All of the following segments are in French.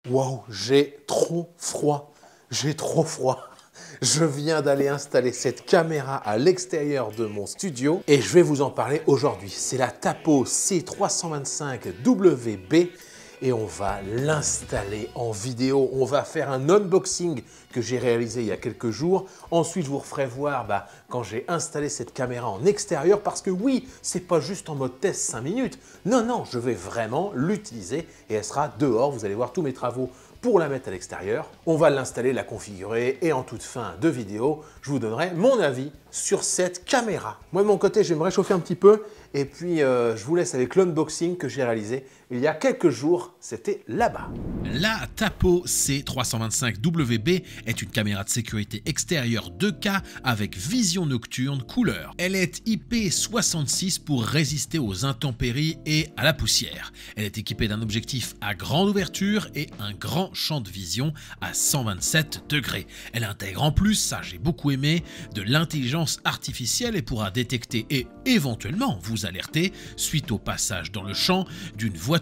Waouh, j'ai trop froid. J'ai trop froid. Je viens d'aller installer cette caméra à l'extérieur de mon studio et je vais vous en parler aujourd'hui. C'est la Tapo C325WB et on va l'installer en vidéo. On va faire un unboxing que j'ai réalisé il y a quelques jours. Ensuite, je vous referai voir quand j'ai installé cette caméra en extérieur parce que oui, c'est pas juste en mode test 5 minutes. Non, non, je vais vraiment l'utiliser et elle sera dehors. Vous allez voir tous mes travaux pour la mettre à l'extérieur. On va l'installer, la configurer et en toute fin de vidéo, je vous donnerai mon avis sur cette caméra. Moi de mon côté, je vais me réchauffer un petit peu et puis je vous laisse avec l'unboxing que j'ai réalisé il y a quelques jours, c'était là-bas. La Tapo C325WB est une caméra de sécurité extérieure 2K avec vision nocturne couleur. Elle est IP66 pour résister aux intempéries et à la poussière. Elle est équipée d'un objectif à grande ouverture et un grand champ de vision à 127 degrés. Elle intègre en plus, ça j'ai beaucoup aimé, de l'intelligence artificielle et pourra détecter et éventuellement vous alerter suite au passage dans le champ d'une voiture,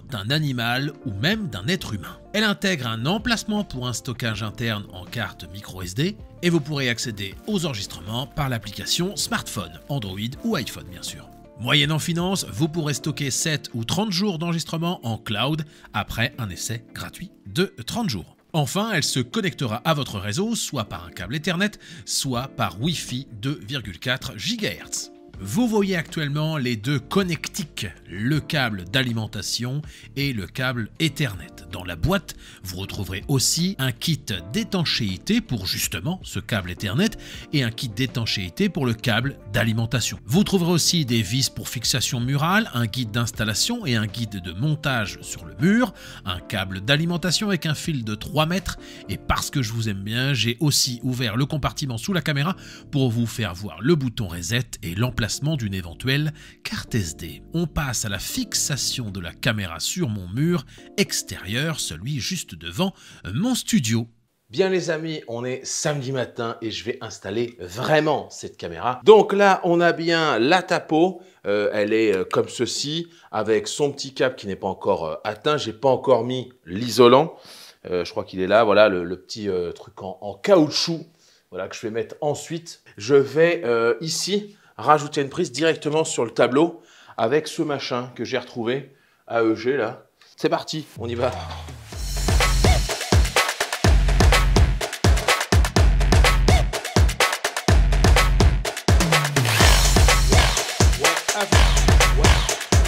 d'un animal ou même d'un être humain. Elle intègre un emplacement pour un stockage interne en carte micro SD et vous pourrez accéder aux enregistrements par l'application smartphone, Android ou iPhone bien sûr. Moyennant finance, vous pourrez stocker 7 ou 30 jours d'enregistrement en cloud après un essai gratuit de 30 jours. Enfin, elle se connectera à votre réseau soit par un câble Ethernet, soit par Wi-Fi 2,4 GHz. Vous voyez actuellement les deux connectiques, le câble d'alimentation et le câble Ethernet. Dans la boîte, vous retrouverez aussi un kit d'étanchéité pour justement ce câble Ethernet et un kit d'étanchéité pour le câble d'alimentation. Vous trouverez aussi des vis pour fixation murale, un guide d'installation et un guide de montage sur le mur, un câble d'alimentation avec un fil de 3 mètres et parce que je vous aime bien, j'ai aussi ouvert le compartiment sous la caméra pour vous faire voir le bouton reset et l'emplacement d'une éventuelle carte SD. On passe à la fixation de la caméra sur mon mur extérieur, celui juste devant mon studio. Bien les amis, on est samedi matin et je vais installer vraiment cette caméra. Donc là, on a bien la Tapo. Elle est comme ceci, avec son petit câble qui n'est pas encore atteint. J'ai pas encore mis l'isolant. Je crois qu'il est là. Voilà le petit truc en caoutchouc. Voilà que je vais mettre ensuite. Je vais ici rajouter une prise directement sur le tableau avec ce machin que j'ai retrouvé, AEG là. C'est parti, on y va.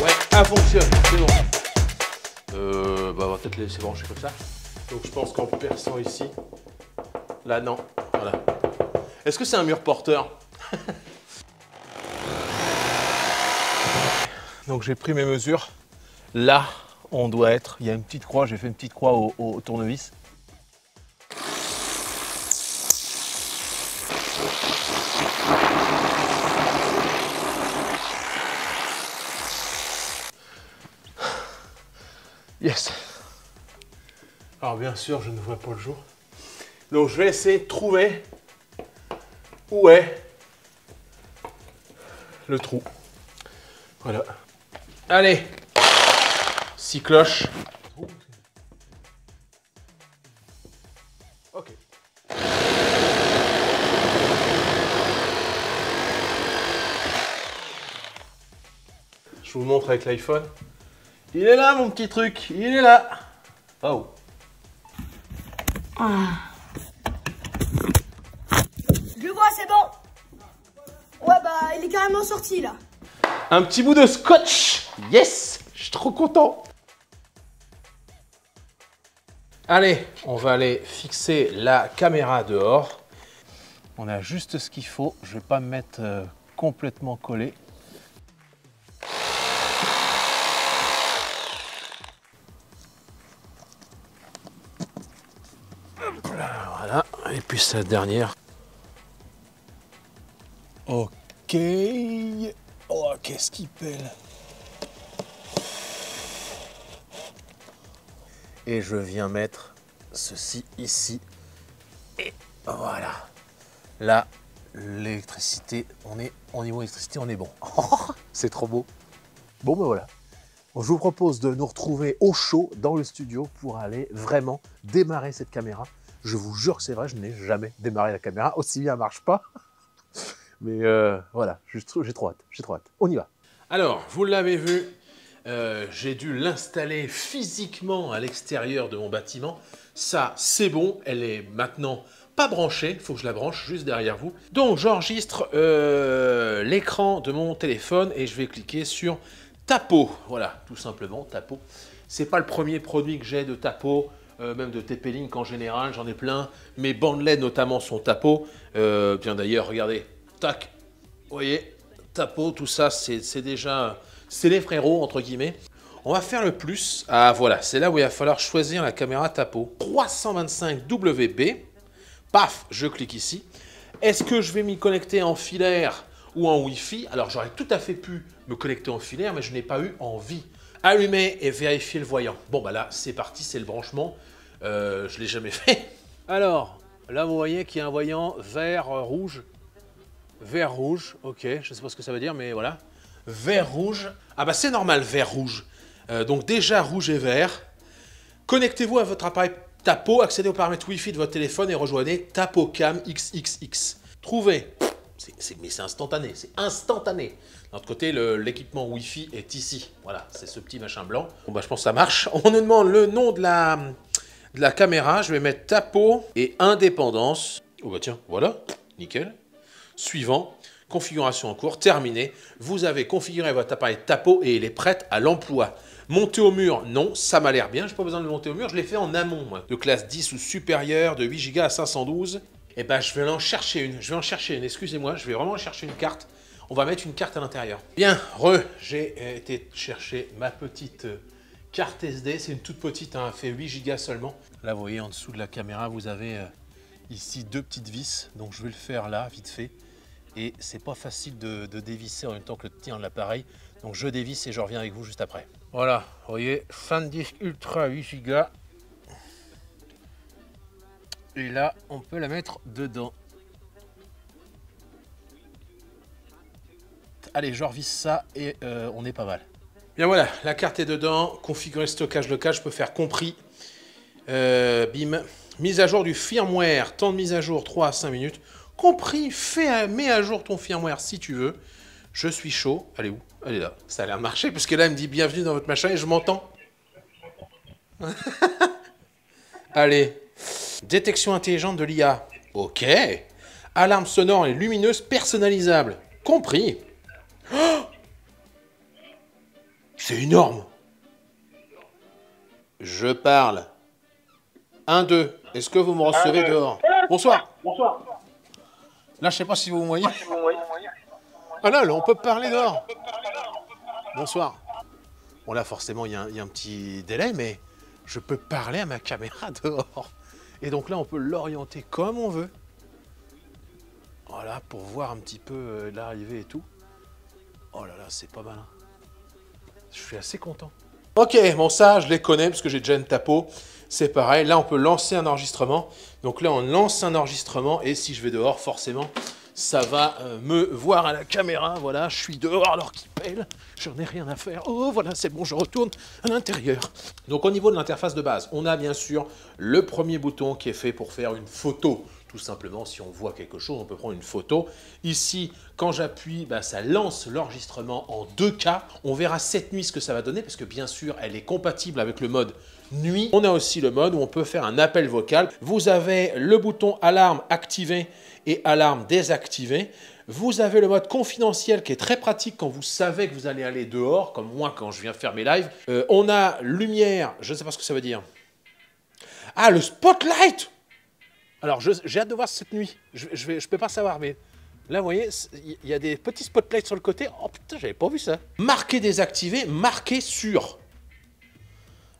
Ouais, ça fonctionne, c'est bon. On va peut-être les laisser brancher comme ça. Donc je pense qu'en perçant ici, là non, voilà. Est-ce que c'est un mur porteur? Donc j'ai pris mes mesures. Là, on doit être. Il y a une petite croix. J'ai fait une petite croix au tournevis. Yes. Alors bien sûr, je ne vois pas le jour. Donc je vais essayer de trouver où est le trou. Voilà. Allez, 6 cloches. Ok. Je vous montre avec l'iPhone. Il est là mon petit truc, il est là. Oh. Je le vois, c'est bon. Ouais, il est carrément sorti là. Un petit bout de scotch. Yes, je suis trop content. Allez, on va aller fixer la caméra dehors. On a juste ce qu'il faut. Je vais pas me mettre complètement collé. Voilà, et puis cette dernière. Ok. Oh, qu'est-ce qui pèle. Et je viens mettre ceci ici. Et voilà. Là, l'électricité, on est au niveau électricité, on est bon. C'est trop beau. Bon, ben voilà. Je vous propose de nous retrouver au chaud dans le studio pour aller vraiment démarrer cette caméra. Je vous jure que c'est vrai, je n'ai jamais démarré la caméra, aussi bien elle ne marche pas. Mais voilà, j'ai trop hâte, On y va. Alors, vous l'avez vu, j'ai dû l'installer physiquement à l'extérieur de mon bâtiment. Ça, c'est bon, elle est maintenant pas branchée, il faut que je la branche juste derrière vous. Donc, j'enregistre l'écran de mon téléphone et je vais cliquer sur Tapo. Voilà, tout simplement, Tapo. C'est pas le premier produit que j'ai de Tapo, même de TP-Link en général, j'en ai plein. Mes bandes LED notamment sont Tapo. Bien d'ailleurs, regardez, tac, vous voyez, Tapo, tout ça, c'est déjà, c'est les frérots, entre guillemets. On va faire le plus. Ah voilà, c'est là où il va falloir choisir la caméra Tapo. 325 WB. Paf, je clique ici. Est-ce que je vais m'y connecter en filaire ou en Wi-Fi? Alors j'aurais tout à fait pu me connecter en filaire, mais je n'ai pas eu envie. Allumer et vérifier le voyant. Bon bah là, c'est parti, c'est le branchement. Je ne l'ai jamais fait. Alors, là vous voyez qu'il y a un voyant vert, rouge. Vert, rouge, ok, je ne sais pas ce que ça veut dire, mais voilà. Vert, rouge. Ah bah c'est normal, vert, rouge. Donc déjà rouge et vert. Connectez-vous à votre appareil Tapo, accédez aux paramètres Wi-Fi de votre téléphone et rejoignez TapoCam XXX. Trouvez. Mais c'est instantané, c'est instantané. De l'autre côté, l'équipement Wi-Fi est ici. Voilà, c'est ce petit machin blanc. Bon bah je pense que ça marche. On nous demande le nom de la caméra. Je vais mettre Tapo et indépendance. Oh bah tiens, voilà, nickel. Suivant, configuration en cours, terminé. Vous avez configuré votre appareil Tapo et il est prêt à l'emploi. Monter au mur, non, ça m'a l'air bien. Je n'ai pas besoin de le monter au mur, je l'ai fait en amont, moi. De classe 10 ou supérieure, de 8 Go à 512. Et ben, je vais en chercher une. Excusez-moi, je vais vraiment chercher une carte. On va mettre une carte à l'intérieur. Bien, j'ai été chercher ma petite carte SD. C'est une toute petite, hein, elle fait 8 Go seulement. Là, vous voyez, en dessous de la caméra, vous avez ici 2 petites vis. Donc, je vais le faire là, vite fait. Et c'est pas facile de dévisser en même temps que le tien de l'appareil. Donc je dévisse et je reviens avec vous juste après. Voilà, vous voyez, fin de disque ultra 8 Go. Et là, on peut la mettre dedans. Allez, je revisse ça et on est pas mal. Bien voilà, la carte est dedans. Configurer stockage local, je peux faire compris. Bim. Mise à jour du firmware. Temps de mise à jour 3 à 5 minutes. Compris, mets à jour ton firmware si tu veux. Je suis chaud. Elle est où? Elle est là. Ça a l'air de marcher, parce que là, elle me dit bienvenue dans votre machin et je m'entends. Allez. Détection intelligente de l'IA. Ok. Alarme sonore et lumineuse personnalisable. Compris. Oh, c'est énorme. Je parle. 1, 2. Est-ce que vous me recevez dehors? Bonsoir. Bonsoir. Là, je sais pas si vous me voyez. Ah là, on peut parler dehors. Bonsoir. Bon là, forcément, il y a un petit délai, mais je peux parler à ma caméra dehors. Et donc là, on peut l'orienter comme on veut. Voilà, pour voir un petit peu l'arrivée et tout. Oh là là, c'est pas mal. Hein. Je suis assez content. Ok, bon ça, je les connais parce que j'ai déjà une Tapo. C'est pareil, là on peut lancer un enregistrement. Donc là on lance un enregistrement et si je vais dehors, forcément, ça va me voir à la caméra. Voilà, je suis dehors alors qu'il pèle. J'en ai rien à faire. Oh voilà, c'est bon, je retourne à l'intérieur. Donc au niveau de l'interface de base, on a bien sûr le premier bouton qui est fait pour faire une photo. Tout simplement, si on voit quelque chose, on peut prendre une photo. Ici, quand j'appuie, bah, ça lance l'enregistrement en 2K. On verra cette nuit ce que ça va donner parce que bien sûr, elle est compatible avec le mode nuit. On a aussi le mode où on peut faire un appel vocal. Vous avez le bouton alarme activé et alarme désactivé. Vous avez le mode confidentiel qui est très pratique quand vous savez que vous allez aller dehors, comme moi quand je viens faire mes lives. On a lumière, je ne sais pas ce que ça veut dire. Ah, le spotlight! Alors, j'ai hâte de voir cette nuit. Je peux pas savoir, mais là, vous voyez, il y a des petits spotlights sur le côté. Oh putain, j'avais pas vu ça. Marqué désactivé, marqué sur.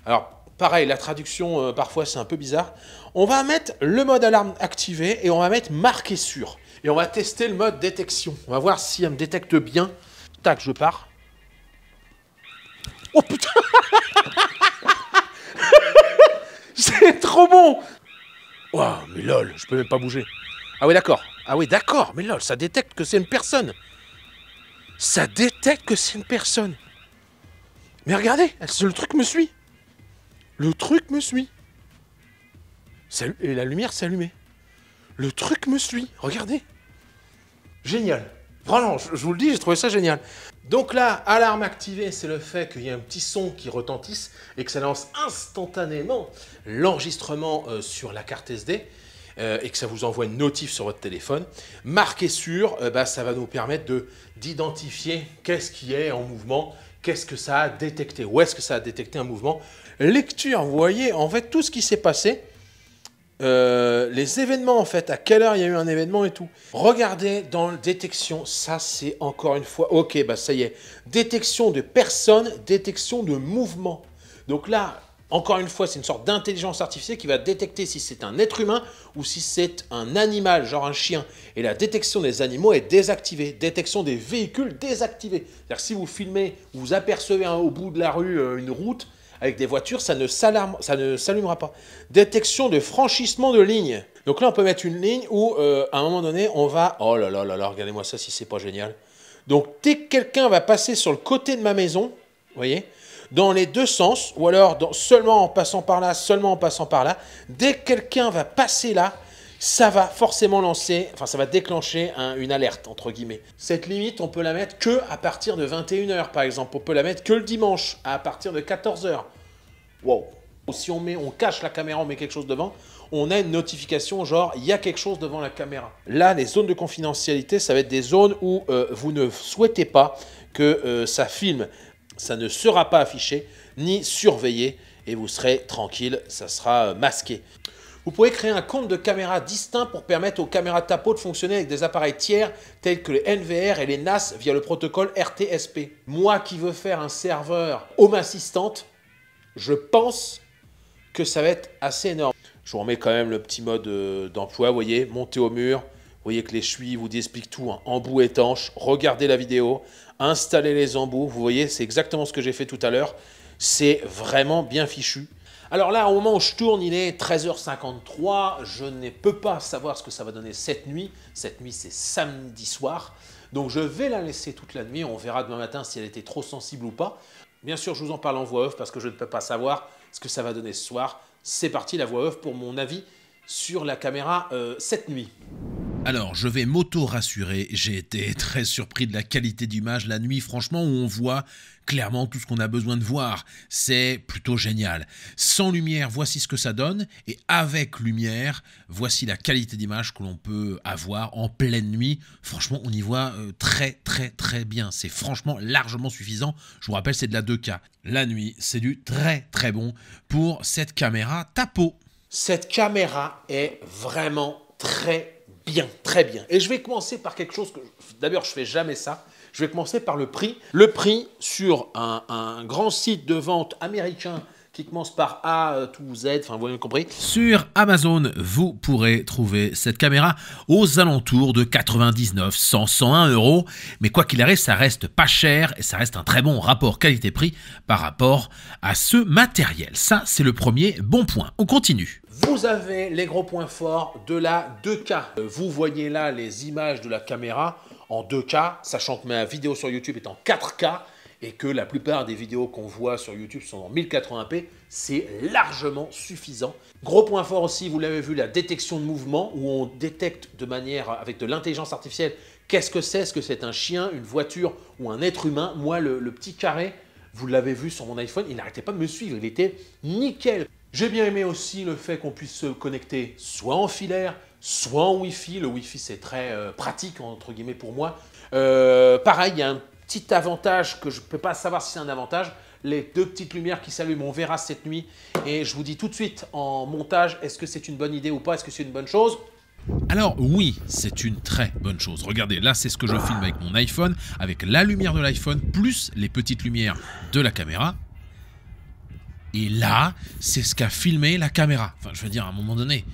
Alors, pareil, la traduction, parfois, c'est un peu bizarre. On va mettre le mode alarme activé et on va mettre marqué sur. Et on va tester le mode détection. On va voir si elle me détecte bien. Tac, je pars. Oh putain. C'est trop bon. Waouh, mais lol, je peux même pas bouger. Ah oui, d'accord. Ah oui, d'accord, mais lol, ça détecte que c'est une personne. Ça détecte que c'est une personne. Mais regardez, le truc me suit. Le truc me suit. Et la lumière s'est allumée. Le truc me suit, regardez. Génial. Vraiment, je vous le dis, j'ai trouvé ça génial. Donc là, alarme activée, c'est le fait qu'il y a un petit son qui retentisse et que ça lance instantanément l'enregistrement sur la carte SD et que ça vous envoie une notif sur votre téléphone. Marqué sur, ça va nous permettre d'identifier qu'est-ce qui est en mouvement, qu'est-ce que ça a détecté, où est-ce que ça a détecté un mouvement. Lecture, vous voyez, en fait, tout ce qui s'est passé. Les événements en fait, à quelle heure il y a eu un événement et tout. Regardez dans détection, ça c'est encore une fois, ok, ça y est, détection de personnes, détection de mouvement. Donc là, encore une fois, c'est une sorte d'intelligence artificielle qui va détecter si c'est un être humain ou si c'est un animal, genre un chien. Et la détection des animaux est désactivée, détection des véhicules désactivée. C'est-à-dire que si vous filmez, vous apercevez au bout de la rue une route, avec des voitures, ça ne s'allumera pas. Détection de franchissement de ligne. Donc là, on peut mettre une ligne où, à un moment donné, on va... Oh là là là là, regardez-moi ça si c'est pas génial. Donc, dès que quelqu'un va passer sur le côté de ma maison, vous voyez, dans les deux sens, ou alors seulement en passant par là, seulement en passant par là, dès que quelqu'un va passer là, ça va forcément lancer, enfin ça va déclencher une alerte, entre guillemets. Cette limite, on peut la mettre que à partir de 21 h par exemple. On peut la mettre que le dimanche, à partir de 14 h. Wow. Si on cache la caméra, on met quelque chose devant, on a une notification genre, il y a quelque chose devant la caméra. Là, les zones de confidentialité, ça va être des zones où vous ne souhaitez pas que ça filme. Ça ne sera pas affiché, ni surveillé, et vous serez tranquille, ça sera masqué. Vous pouvez créer un compte de caméra distinct pour permettre aux caméras Tapo de fonctionner avec des appareils tiers tels que les NVR et les NAS via le protocole RTSP. Moi qui veux faire un serveur Home Assistant, je pense que ça va être assez énorme. Je vous remets quand même le petit mode d'emploi, vous voyez, monter au mur. Vous voyez que les chenilles vous expliquent tout, hein. Embout étanche, regardez la vidéo, installez les embouts. Vous voyez, c'est exactement ce que j'ai fait tout à l'heure. C'est vraiment bien fichu. Alors là, au moment où je tourne, il est 13 h 53. Je ne peux pas savoir ce que ça va donner cette nuit. Cette nuit, c'est samedi soir. Donc je vais la laisser toute la nuit. On verra demain matin si elle était trop sensible ou pas. Bien sûr, je vous en parle en voix off parce que je ne peux pas savoir ce que ça va donner ce soir. C'est parti, la voix off pour mon avis sur la caméra cette nuit. Alors, je vais m'auto-rassurer, j'ai été très surpris de la qualité d'image la nuit, franchement, où on voit clairement tout ce qu'on a besoin de voir. C'est plutôt génial. Sans lumière, voici ce que ça donne, et avec lumière, voici la qualité d'image que l'on peut avoir en pleine nuit. Franchement, on y voit très bien. C'est franchement largement suffisant. Je vous rappelle, c'est de la 2K. La nuit, c'est du très bon pour cette caméra Tapo. Cette caméra est vraiment très bien. Et je vais commencer par quelque chose que, d'abord, je fais jamais ça. Je vais commencer par le prix. Le prix sur un grand site de vente américain qui commence par A tout Z, enfin vous avez compris. Sur Amazon, vous pourrez trouver cette caméra aux alentours de 99, 100, 101 €. Mais quoi qu'il arrive, ça reste pas cher et ça reste un très bon rapport qualité-prix par rapport à ce matériel. Ça, c'est le premier bon point. On continue. Vous avez les gros points forts de la 2K. Vous voyez là les images de la caméra en 2K, sachant que ma vidéo sur YouTube est en 4K et que la plupart des vidéos qu'on voit sur YouTube sont en 1080p, c'est largement suffisant. Gros point fort aussi, vous l'avez vu, la détection de mouvement, où on détecte de manière, avec de l'intelligence artificielle, qu'est-ce que c'est? Est-ce que c'est un chien, une voiture ou un être humain? Moi, le petit carré, vous l'avez vu sur mon iPhone, il n'arrêtait pas de me suivre, il était nickel. J'ai bien aimé aussi le fait qu'on puisse se connecter soit en filaire, soit en Wi-Fi. Le Wi-Fi, c'est très pratique, entre guillemets, pour moi. Pareil, il y a un petit avantage que je ne peux pas savoir si c'est un avantage. Les deux petites lumières qui s'allument, on verra cette nuit. Et je vous dis tout de suite en montage, est-ce que c'est une bonne idée ou pas? Est-ce que c'est une bonne chose? Alors oui, c'est une très bonne chose. Regardez, là c'est ce que je filme avec mon iPhone, avec la lumière de l'iPhone, plus les petites lumières de la caméra. Et là, c'est ce qu'a filmé la caméra. Enfin, je veux dire, à un moment donné.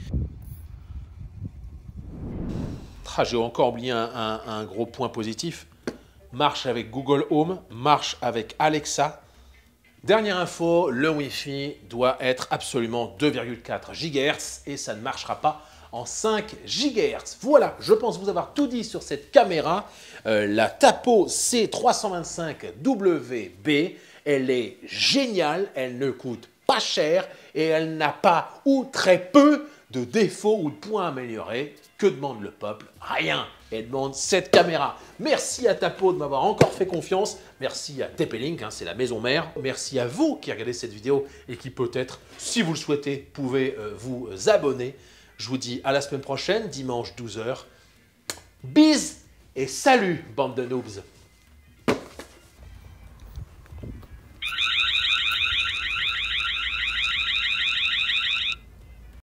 Ah, j'ai encore oublié un gros point positif. Marche avec Google Home, marche avec Alexa. Dernière info, le Wi-Fi doit être absolument 2,4 GHz et ça ne marchera pas en 5 GHz. Voilà, je pense vous avoir tout dit sur cette caméra. La Tapo C325WB Elle est géniale, elle ne coûte pas cher et elle n'a pas ou très peu de défauts ou de points à améliorer. Que demande le peuple? Rien. Elle demande cette caméra. Merci à Tapo de m'avoir encore fait confiance. Merci à TP-Link, c'est la maison mère. Merci à vous qui regardez cette vidéo et qui peut-être, si vous le souhaitez, pouvez vous abonner. Je vous dis à la semaine prochaine, dimanche 12 h. Bis et salut, bande de noobs.